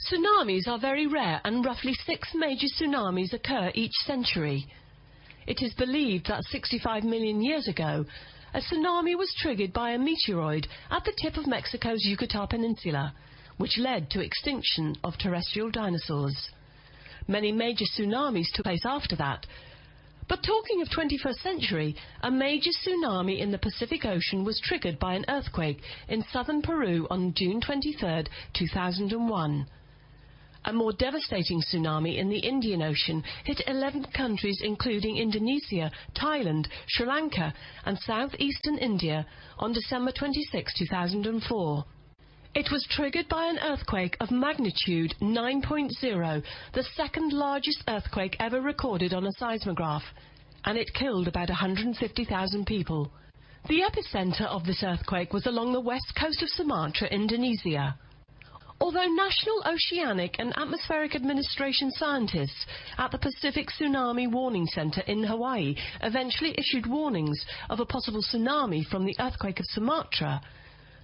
Tsunamis are very rare, and roughly 6 major tsunamis occur each century. It is believed that 65 million years ago, a tsunami was triggered by a meteoroid at the tip of Mexico's Yucatan Peninsula, which led to extinction of terrestrial dinosaurs. Many major tsunamis took place after that. But talking of 21st century, a major tsunami in the Pacific Ocean was triggered by an earthquake in southern Peru on June 23, 2001. A more devastating tsunami in the Indian Ocean hit 11 countries including Indonesia, Thailand, Sri Lanka and southeastern India on December 26, 2004. It was triggered by an earthquake of magnitude 9.0, the second largest earthquake ever recorded on a seismograph, and it killed about 150,000 people. The epicenter of this earthquake was along the west coast of Sumatra, Indonesia. Although National Oceanic and Atmospheric Administration scientists at the Pacific Tsunami Warning Center in Hawaii eventually issued warnings of a possible tsunami from the earthquake of Sumatra,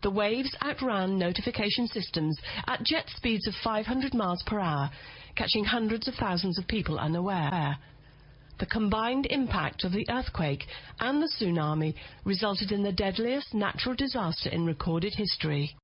the waves outran notification systems at jet speeds of 500 miles per hour, catching hundreds of thousands of people unaware. The combined impact of the earthquake and the tsunami resulted in the deadliest natural disaster in recorded history.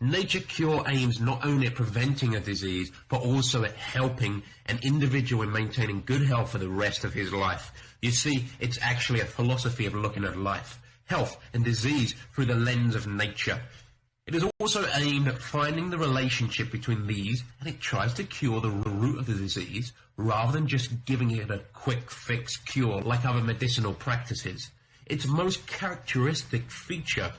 Nature Cure aims not only at preventing a disease, but also at helping an individual in maintaining good health for the rest of his life. You see, it's actually a philosophy of looking at life, health and disease through the lens of nature. It is also aimed at finding the relationship between these, and it tries to cure the root of the disease rather than just giving it a quick fix cure like other medicinal practices. Its most characteristic feature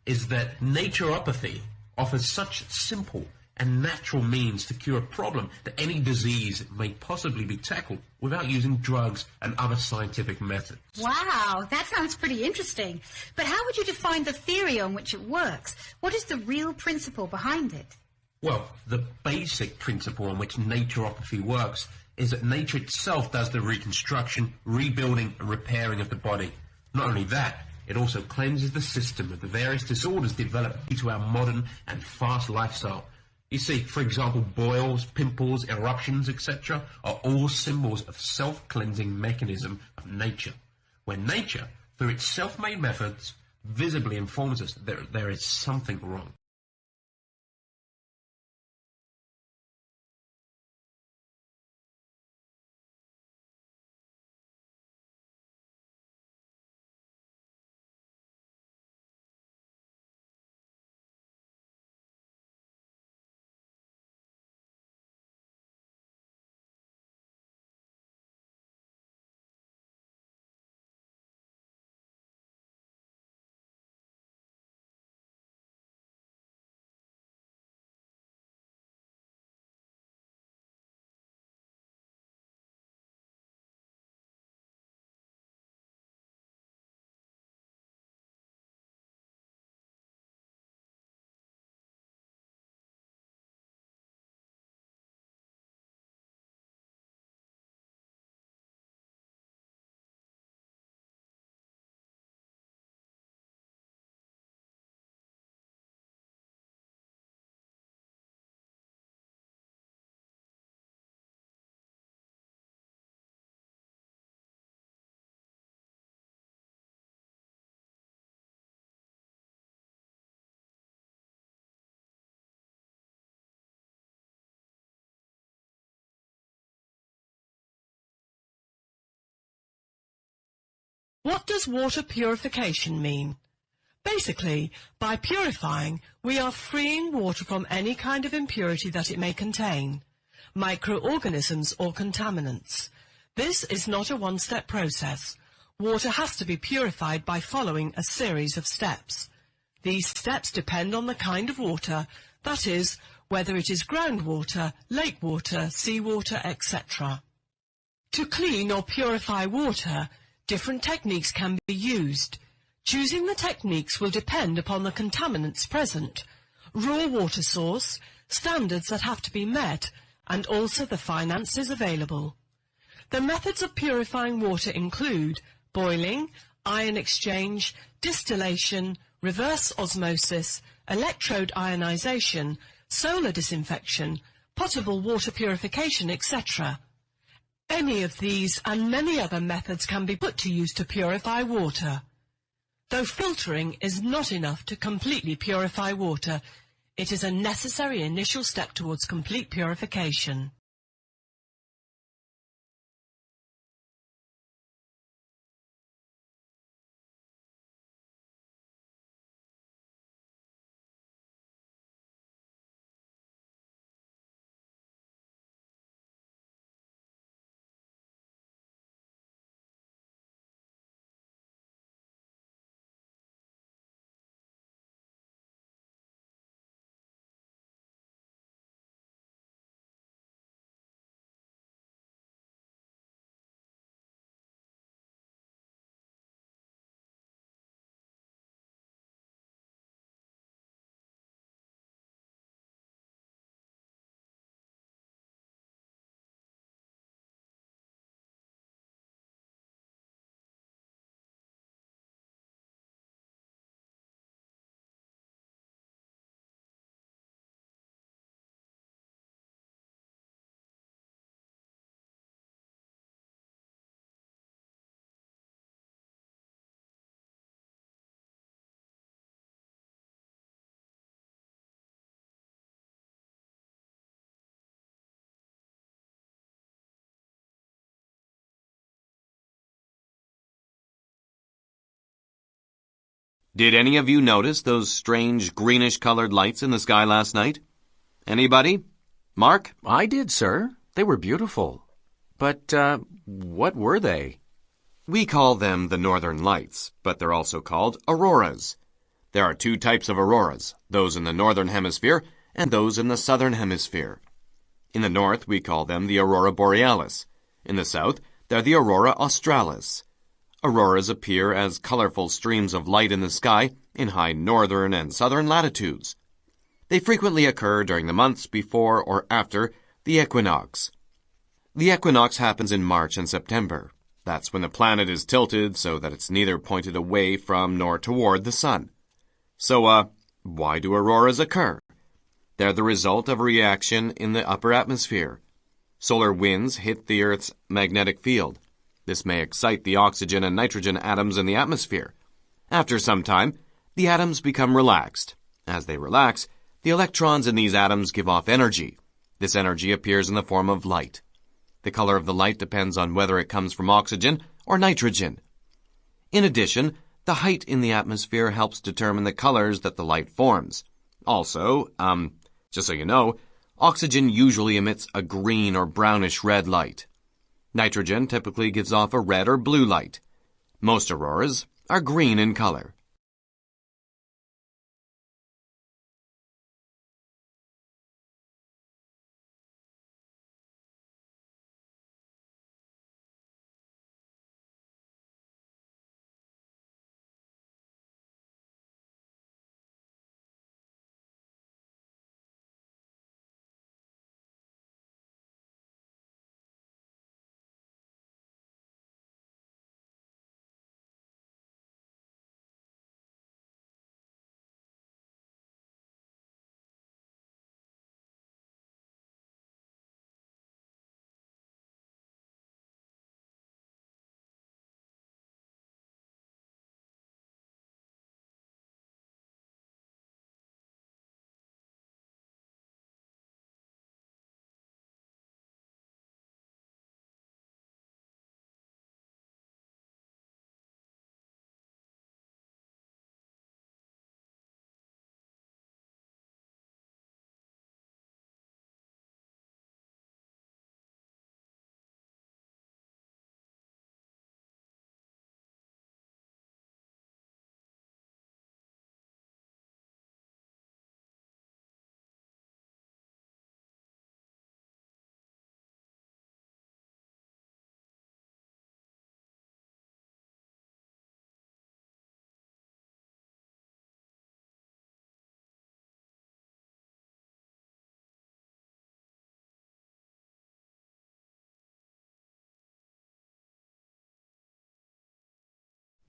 is that naturopathy offers such simple and natural means to cure a problem that any disease may possibly be tackled without using drugs and other scientific methods. Wow, that sounds pretty interesting. But how would you define the theory on which it works? What is the real principle behind it? Well, the basic principle on which naturopathy works is that nature itself does the reconstruction, rebuilding and repairing of the body. Not only that, it also cleanses the system of the various disorders developed due to our modern and fast lifestyle. You see, for example, boils, pimples, eruptions, etc. are all symbols of self-cleansing mechanism of nature, where nature, through its self-made methods, visibly informs us that there is something wrong. What does water purification mean? Basically, by purifying, we are freeing water from any kind of impurity that it may contain, microorganisms or contaminants. This is not a one-step process. Water has to be purified by following a series of steps. These steps depend on the kind of water, that is, whether it is groundwater, lake water, seawater, etc. To clean or purify water, different techniques can be used. Choosing the techniques will depend upon the contaminants present, raw water source, standards that have to be met, and also the finances available. The methods of purifying water include boiling, ion exchange, distillation, reverse osmosis, electrode ionization, solar disinfection, potable water purification, etc. Any of these and many other methods can be put to use to purify water. Though filtering is not enough to completely purify water, it is a necessary initial step towards complete purification. Did any of you notice those strange greenish-colored lights in the sky last night? Anybody? Mark? I did, sir. They were beautiful. But, what were they? We call them the northern lights, but they're also called auroras. There are two types of auroras, those in the northern hemisphere and those in the southern hemisphere. In the north, we call them the aurora borealis. In the south, they're the aurora australis. Auroras appear as colorful streams of light in the sky in high northern and southern latitudes. They frequently occur during the months before or after the equinox. The equinox happens in March and September. That's when the planet is tilted so that it's neither pointed away from nor toward the sun. So, why do auroras occur? They're the result of a reaction in the upper atmosphere. Solar winds hit the Earth's magnetic field. This may excite the oxygen and nitrogen atoms in the atmosphere. After some time, the atoms become relaxed. As they relax, the electrons in these atoms give off energy. This energy appears in the form of light. The color of the light depends on whether it comes from oxygen or nitrogen. In addition, the height in the atmosphere helps determine the colors that the light forms. Also, just so you know, oxygen usually emits a green or brownish red light. Nitrogen typically gives off a red or blue light. Most auroras are green in color.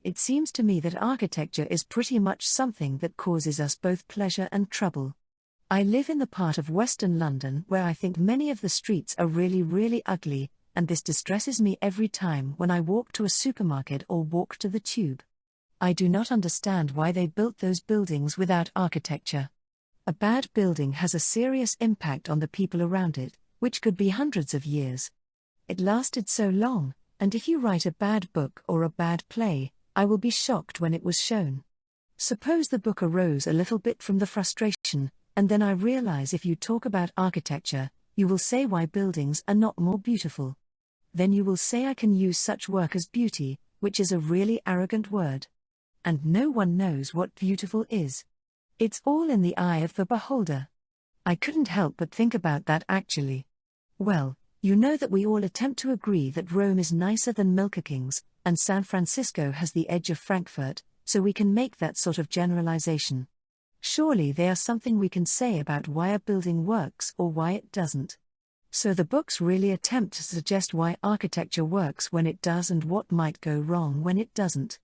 It seems to me that architecture is pretty much something that causes us both pleasure and trouble. I live in the part of Western London where I think many of the streets are really, really ugly, and this distresses me every time when I walk to a supermarket or walk to the tube. I do not understand why they built those buildings without architecture. A bad building has a serious impact on the people around it, which could be hundreds of years. It lasted so long, and if you write a bad book or a bad play, I will be shocked when it was shown. Suppose the book arose a little bit from the frustration, and then I realize if you talk about architecture, you will say why buildings are not more beautiful. Then you will say I can use such work as beauty, which is a really arrogant word. And no one knows what beautiful is. It's all in the eye of the beholder. I couldn't help but think about that actually. Well, you know that we all attempt to agree that Rome is nicer than Milk Kings, and San Francisco has the edge of Frankfurt, so we can make that sort of generalization. Surely there is something we can say about why a building works or why it doesn't. So the books really attempt to suggest why architecture works when it does and what might go wrong when it doesn't.